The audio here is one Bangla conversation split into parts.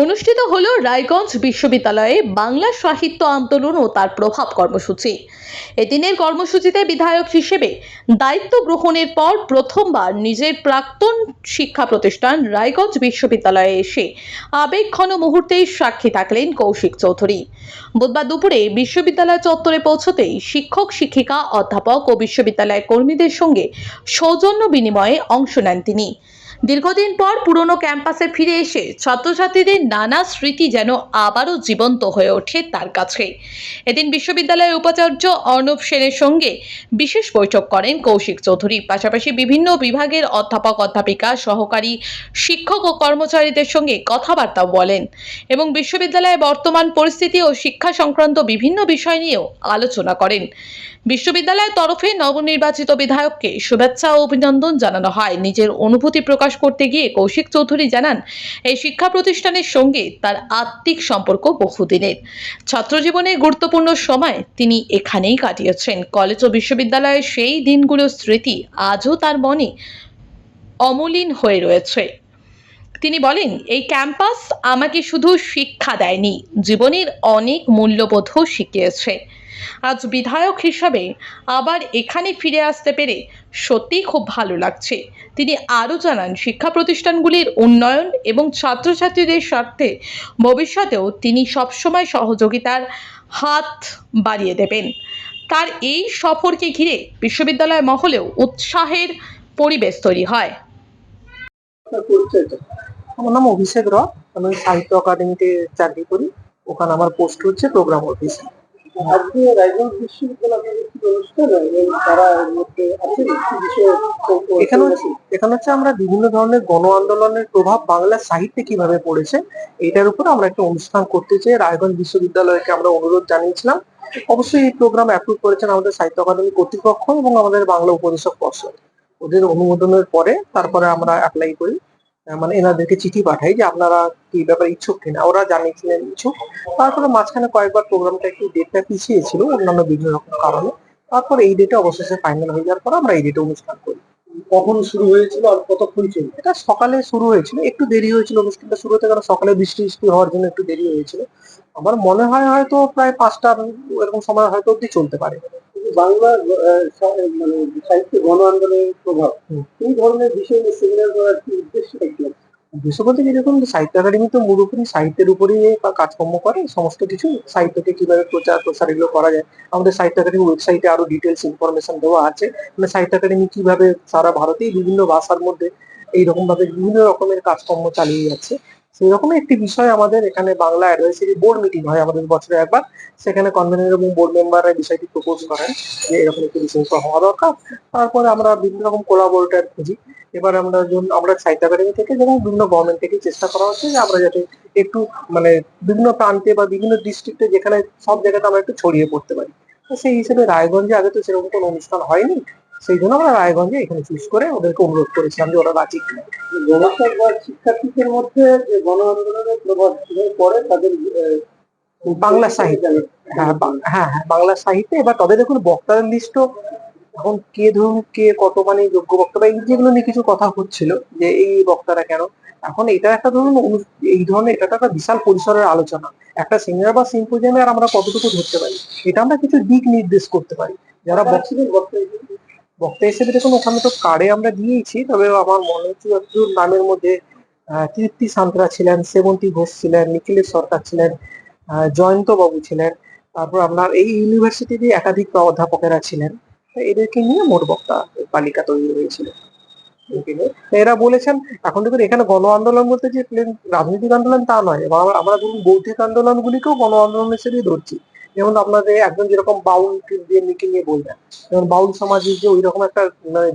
অনুষ্ঠিত হলো রায়গঞ্জ বিশ্ববিদ্যালয়ে বাংলা সাহিত্য আন্দোলন ও তার প্রভাব কর্মসূচি। এদিনের কর্মসূচিতে বিধায়ক হিসেবে দায়িত্ব গ্রহণের পর প্রথমবার নিজের প্রাক্তন শিক্ষা প্রতিষ্ঠান রায়গঞ্জ বিশ্ববিদ্যালয়ে এসে আবেগঘন মুহূর্তেই সাক্ষী থাকলেন কৌশিক চৌধুরী। বুধবার দুপুরে বিশ্ববিদ্যালয় চত্বরে পৌঁছতেই শিক্ষক শিক্ষিকা অধ্যাপক ও বিশ্ববিদ্যালয়ের কর্মীদের সঙ্গে সৌজন্য বিনিময়ে অংশ নেন তিনি। দীর্ঘদিন পর পুরনো ক্যাম্পাসে ফিরে এসে ছাত্রছাত্রীদের নানা স্মৃতি যেন আবারও জীবন্ত হয়ে ওঠে তার কাছে। এদিন বিশ্ববিদ্যালয়ের উপাচার্য অর্ণব সেনের সঙ্গে বিশেষ বৈঠক করেন কৌশিক চৌধুরী। পাশাপাশি বিভিন্ন বিভাগের অধ্যাপক অধ্যাপিকা, সহকারী শিক্ষক ও কর্মচারীদের সঙ্গে কথাবার্তা বলেন এবং বিশ্ববিদ্যালয়ের বর্তমান পরিস্থিতি ও শিক্ষা সংক্রান্ত বিভিন্ন বিষয় নিয়েও আলোচনা করেন। বিশ্ববিদ্যালয়ের তরফে নবনির্বাচিত বিধায়ককে শুভেচ্ছা ও অভিনন্দন জানানো হয়। নিজের অনুভূতি প্রকাশ করতে গিয়ে কৌশিক চৌধুরী জানান, এই শিক্ষা প্রতিষ্ঠানের সঙ্গে তার আত্মিক সম্পর্ক বহুদিনের। ছাত্রজীবনের গুরুত্বপূর্ণ সময় তিনি এখানেই কাটিয়েছেন। কলেজ ও বিশ্ববিদ্যালয়ের সেই দিনগুলোর স্মৃতি আজও তার মনে অমলিন হয়ে রয়েছে। তিনি বলেন, এই ক্যাম্পাস আমাকে শুধু শিক্ষা দেয়নি, জীবনের অনেক মূল্যবোধও শিখিয়েছে। আজ বিধায়ক হিসাবে আবার এখানে ফিরে আসতে পেরে সত্যিই খুব ভালো লাগছে। তিনি আরও জানান, শিক্ষা প্রতিষ্ঠানগুলির উন্নয়ন এবং ছাত্রছাত্রীদের স্বার্থে ভবিষ্যতেও তিনি সবসময় সহযোগিতার হাত বাড়িয়ে দেবেন। তার এই সফরকে ঘিরে বিশ্ববিদ্যালয় মহলেও উৎসাহের পরিবেশ তৈরি হয়। আমার নাম অভিষেক রয়। আমি সাহিত্য একাডেমিতে চাকরি করি। ওখানে আমার পোস্ট হচ্ছে প্রোগ্রাম অফিসার। আজকে রায়গঞ্জ বিশ্ববিদ্যালয়ে কি অনুষ্ঠান এবং তারা এর মধ্যে আছে কি বিষয়ে এখানে হচ্ছে আমরা বিভিন্ন ধরনের গণ আন্দোলনের প্রভাব বাংলা সাহিত্যে কিভাবে পড়েছে এটার উপর আমরা একটা অনুষ্ঠান করতে চাই। রায়গঞ্জ বিশ্ববিদ্যালয়কে আমরা অনুরোধ জানিয়েছিলাম। অবশ্যই এই প্রোগ্রাম অ্যাপ্রুভ করেছেন আমাদের সাহিত্য একাডেমি কর্তৃপক্ষ এবং আমাদের বাংলা উপদেশক পর্ষদ। ওদের অনুমোদনের পরে তারপরে আমরা অ্যাপ্লাই করি, মানে এনাদেরকে চিঠি পাঠাই যে আপনারা কি ব্যাপারে ইচ্ছুক কিনা। ওরা জানিয়েছিলেন ইচ্ছুক। তারপরে মাঝখানে কয়েকবার প্রোগ্রামটা একটু ডেটটা পিছিয়ে ছিল অন্যান্য বিভিন্ন রকম কারণে। তারপর এই ডেটে অবশেষে ফাইনাল হয়ে যাওয়ার পর আমরা এই ডেটে অনুষ্ঠান করি। কখন শুরু হয়েছিল আর কতক্ষণ চলবে? এটা সকালে শুরু হয়েছিল, একটু দেরি হয়েছিল অনুষ্ঠানটা শুরু হতে, কারণ সকালে বৃষ্টি বৃষ্টি হওয়ার জন্য একটু দেরি হয়েছিল। আমার মনে হয় হয়তো প্রায় 5টা এরকম সময় হয়তো অব্দি চলতে পারে। বাংলা মানে সাহিত্য গণ আন্দোলনের প্রভাব এই ধরনের বিষয় নিয়ে সেমিনার করার কি উদ্দেশ্যটা কি? উদ্দেশ্য বলতে যেরকম সাহিত্য একাডেমি তো পুরোপুরি সাহিত্যের উপরই কাজকর্ম করে, সমস্ত কিছু সাহিত্যকে কিভাবে প্রচার প্রসার এগুলো করা যায়। আমাদের সাহিত্য একাডেমি ওয়েবসাইটে আরো ডিটেলস ইনফরমেশন দেওয়া আছে, মানে সাহিত্য একাডেমি কিভাবে সারা ভারতেই বিভিন্ন ভাষার মধ্যে এইরকম ভাবে বিভিন্ন রকমের কাজকর্ম চালিয়ে যাচ্ছে। সেই রকমই একটি বিষয় আমাদের এখানে বাংলা অ্যাডভাইসারি বোর্ড মিটিং হয় আমাদের বছরে একবার। সেখানে কনভেনর এবং বোর্ড মেম্বাররা বিষয়টি প্রপোজ করেন যে এরকম একটি বিষয় হওয়া দরকার। তারপরে আমরা বিভিন্ন রকম কোলাবোরেটর খুঁজি। এবার আমরা সাহিত্য একাডেমি থেকে যেমন বিভিন্ন গভর্নমেন্ট থেকে চেষ্টা করা হচ্ছে যে আমরা যাতে একটু মানে বিভিন্ন প্রান্তে বা বিভিন্ন ডিস্ট্রিক্টে যেখানে সব জায়গাতে আমরা একটু ছড়িয়ে পড়তে পারি। তো সেই হিসেবে রায়গঞ্জে আগে তো সেরকম কোনো অনুষ্ঠান হয়নি, সেই জন্য আমরা রায়গঞ্জে এখানে চুজ করে ওদেরকে অনুরোধ করেছিলাম যে ওরা রাজি কিনা। গবেষক বা শিক্ষার্থীদের মধ্যে যে গণ আন্দোলনের প্রভাব কিভাবে পড়ে তাদের বাংলা সাহিত্যে, হ্যাঁ হ্যাঁ বাংলা সাহিত্যে। এবার তবে দেখুন বক্তাদের লিস্টও এখন কে ধরুন কে কত মানে যোগ্য বক্তা বা এই যেগুলো নিয়ে কিছু কথা হচ্ছিল যে এই বক্তারা কেন। এখন এটা একটা ধরুন এই ধরনের এটা একটা বিশাল পরিসরের আলোচনা। একটা সেমিনার বা সিম্পোজিয়ামে আর আমরা কতটুকু ধরতে পারি, এটা আমরা কিছু দিক নির্দেশ করতে পারি। যারা বক্তা হিসেবে দেখুন ওখানে তো কার্ডে আমরা দিয়েছি, তবে আমার মনে হচ্ছে যতদূর নামের মধ্যে কীর্তি সাঁতরা ছিলেন, সেবন্তী ঘোষ ছিলেন, নিখিলেশ সরকার ছিলেন, জয়ন্ত বাবু ছিলেন, তারপর আপনার এই ইউনিভার্সিটির একাধিক অধ্যাপকেরা ছিলেন। এদেরকে নিয়ে মোট বক্তা তালিকা তৈরি হয়েছিল। এরা বলেছেন এখন দেখুন এখানে গণ আন্দোলন বলতে যে প্লেন রাজনৈতিক আন্দোলন তা নয়, আমরা ধরুন বৌদ্ধিক আন্দোলন গুলিকেও গণ আন্দোলন হিসেবেই ধরছি। যেমন আপনাদের একজন যেরকম বাউল নিয়ে বলবেন, যেমন বাউল সমাজের যে ওই রকম একটা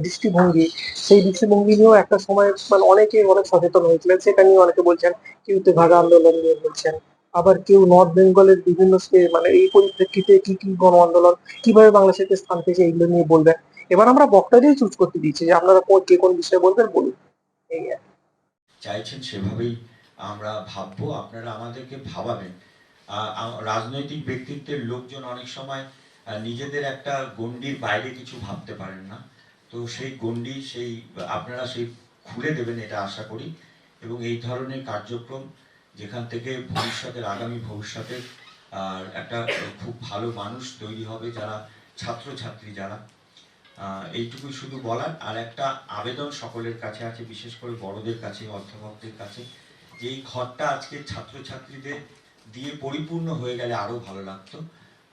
দৃষ্টিভঙ্গি, সেই দৃষ্টিভঙ্গি নিয়েও একটা সময় মানে অনেকে অনেক সচেতন হয়েছিলেন। সেটা নিয়ে অনেকে বলছেন, কেউ তেভাগা আন্দোলন নিয়ে বলছেন, আবার কেউ নর্থ বেঙ্গলের বিভিন্ন মানে এই পরিপ্রেক্ষিতে কি কি গণ আন্দোলন কিভাবে বাংলাদেশের স্থান পেয়েছে এইগুলো নিয়ে বলবেন। এবার আমরা বক্তাদের চুজ করতে দিচ্ছি যে আপনারা কে কোন বিষয়ে বলবেন বলুন। এই চাইছেন সেভাবেই আমরা ভাববো, আপনারা আমাদেরকে ভাবাবেন। রাজনৈতিক ব্যক্তিত্বের লোকজন অনেক সময় নিজেদের একটা গণ্ডির বাইরে কিছু ভাবতে পারেন না, তো সেই গণ্ডি আপনারা সেই খুলে দেবেন এটা আশা করি। এবং এই ধরনের কার্যক্রম যেখান থেকে ভবিষ্যতের আগামী ভবিষ্যতের একটা খুব ভালো মানুষ তৈরি হবে, যারা ছাত্রছাত্রী যারা। এইটুকুই শুধু বলার। আর একটা আবেদন সকলের কাছে আছে, বিশেষ করে বড়দের কাছে, অধ্যাপকদের কাছে, যে এই ঘরটা আজকে ছাত্রছাত্রীদের দিয়ে পরিপূর্ণ হয়ে গেলে আরো ভালো লাগতো।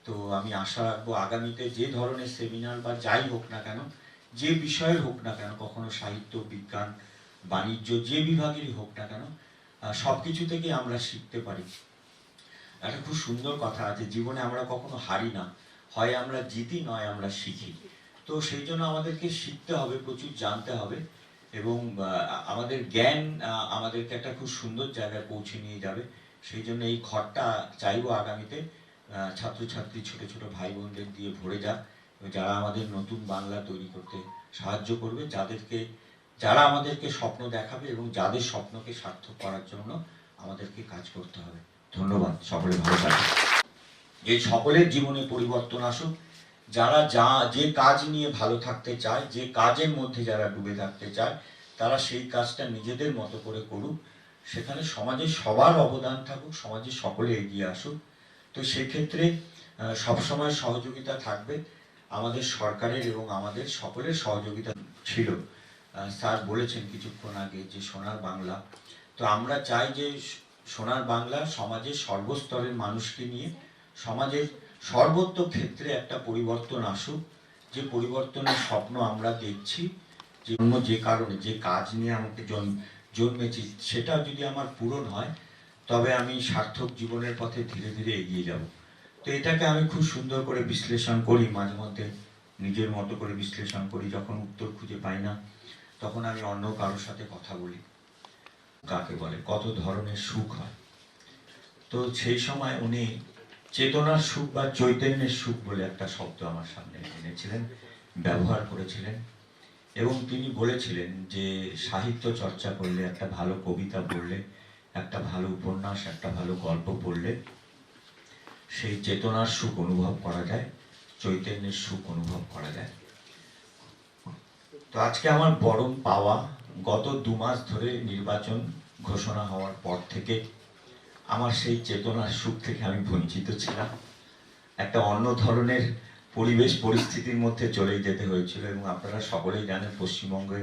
তো আমি আশা রাখবো আগামীতে যে ধরনের সেমিনার বা যাই হোক না কেন, যে বিষয়ের হোক না কেন, কখনো সাহিত্য, বিজ্ঞান, বাণিজ্য, যে বিভাগেরই হোক না কেন, সবকিছু থেকে আমরা শিখতে পারি। একটা খুব সুন্দর কথা আছে, জীবনে আমরা কখনো হারি না, হয় আমরা জিতি নয় আমরা শিখি। তো সেই জন্য আমাদেরকে শিখতে হবে, প্রচুর জানতে হবে, এবং আমাদের জ্ঞান আমাদেরকে একটা খুব সুন্দর জায়গায় পৌঁছে নিয়ে যাবে। সেই জন্য এই ঘরটা চাইবো আগামীতে ছাত্রছাত্রী, ছোট ছোট ভাই বোনদের দিয়ে ভরে যাক, যারা আমাদের নতুন বাংলা তৈরি করতে সাহায্য করবে, যারা আমাদেরকে স্বপ্ন দেখাবে এবং যাদের স্বপ্নকে সার্থক করার জন্য আমাদেরকে কাজ করতে হবে। ধন্যবাদ, সকলে ভালো থাকুন। এই সকলের জীবনে পরিবর্তন আসুক, যারা যে কাজ নিয়ে ভালো থাকতে চায়, যে কাজের মধ্যে যারা ডুবে থাকতে চায়, তারা সেই কাজটা নিজেদের মতো করে করুক। সেখানে সমাজে সবার অবদান থাকুক, সমাজে সকলে এগিয়ে আসুক। তো সেক্ষেত্রে সবসময় সহযোগিতা থাকবে আমাদের সরকারের এবং আমাদের সকলের সহযোগিতা ছিল। স্যার বলেছেন কিছুক্ষণ আগে যে সোনার বাংলা। তো আমরা চাই যে সোনার বাংলা সমাজের সর্বস্তরের মানুষকে নিয়ে সমাজের সর্বত্র ক্ষেত্রে একটা পরিবর্তন আসুক। যে পরিবর্তনের স্বপ্ন আমরা দেখছি, যে কারণে, যে কাজ নিয়ে আমাকে জন্মেছি, সেটা যদি আমার পূরণ হয়, তবে আমি সার্থক জীবনের পথে ধীরে ধীরে এগিয়ে যাব। তো এটাকে আমি খুব সুন্দর করে বিশ্লেষণ করি, মাঝে মধ্যে নিজের মতো করে বিশ্লেষণ করি। যখন উত্তর খুঁজে পাই না, তখন আমি অন্য কারোর সাথে কথা বলি, কাকে বলে, কত ধরনের সুখ হয়। তো সেই সময় উনি চেতনার সুখ বা চৈতন্যের সুখ বলে একটা শব্দ আমার সামনে এনেছিলেন, ব্যবহার করেছিলেন, এবং তিনি বলেছিলেন যে সাহিত্য চর্চা করলে, একটা ভালো কবিতা পড়লে, একটা ভালো উপন্যাস, একটা ভালো গল্প পড়লে সেই চেতনার সুখ অনুভব করা যায়, চৈতন্যের সুখ অনুভব করা যায়। তো আজকে আমার পরম পাওয়া, গত 2 মাস ধরে নির্বাচন ঘোষণা হওয়ার পর থেকে আমার সেই চেতনার সুখ থেকে আমি বঞ্চিত ছিলাম। একটা অন্য ধরনের পরিবেশ পরিস্থিতির মধ্যে চলে যেতে হয়েছিল, এবং আপনারা সকলেই জানেন পশ্চিমবঙ্গে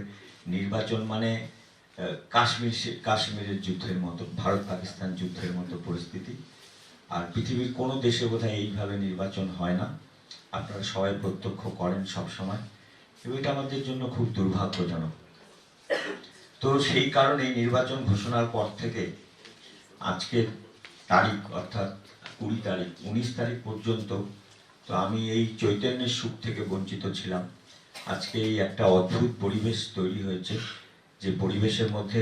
নির্বাচন মানে কাশ্মীরের যুদ্ধের মতো, ভারত পাকিস্তান যুদ্ধের মতো পরিস্থিতি। আর পৃথিবীর কোনো দেশে বোধহয় এইভাবে নির্বাচন হয় না, আপনারা সবাই প্রত্যক্ষ করেন সব সময়, এবং এটা আমাদের জন্য খুব দুর্ভাগ্যজনক। তো সেই কারণে নির্বাচন ঘোষণার পর থেকে আজকের তারিখ, অর্থাৎ 20 তারিখ, 19 তারিখ পর্যন্ত তো আমি এই চৈতন্যের সুখ থেকে বঞ্চিত ছিলাম। আজকে এই একটা অদ্ভুত পরিবেশ তৈরি হয়েছে, যে পরিবেশের মধ্যে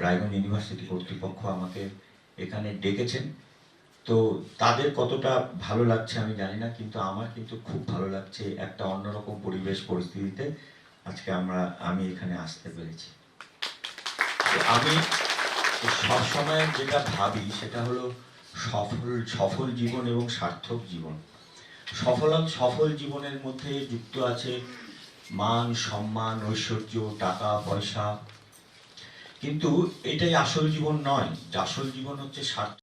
রায়গঞ্জ ইউনিভার্সিটি কর্তৃপক্ষ আমাকে এখানে ডেকেছেন। তো তাদের কতটা ভালো লাগছে আমি জানি না, কিন্তু আমার কিন্তু খুব ভালো লাগছে। একটা অন্যরকম পরিবেশ পরিস্থিতিতে আজকে আমি এখানে আসতে পেরেছি। আমি সবসময় যেটা ভাবি সেটা হলো সফল জীবন এবং সার্থক জীবন। সফল জীবনের মধ্যে যুক্ত আছে মান, সম্মান, ঐশ্বর্য, টাকা পয়সা, কিন্তু এটাই আসল জীবন নয়। আসল জীবন হচ্ছে সার্থক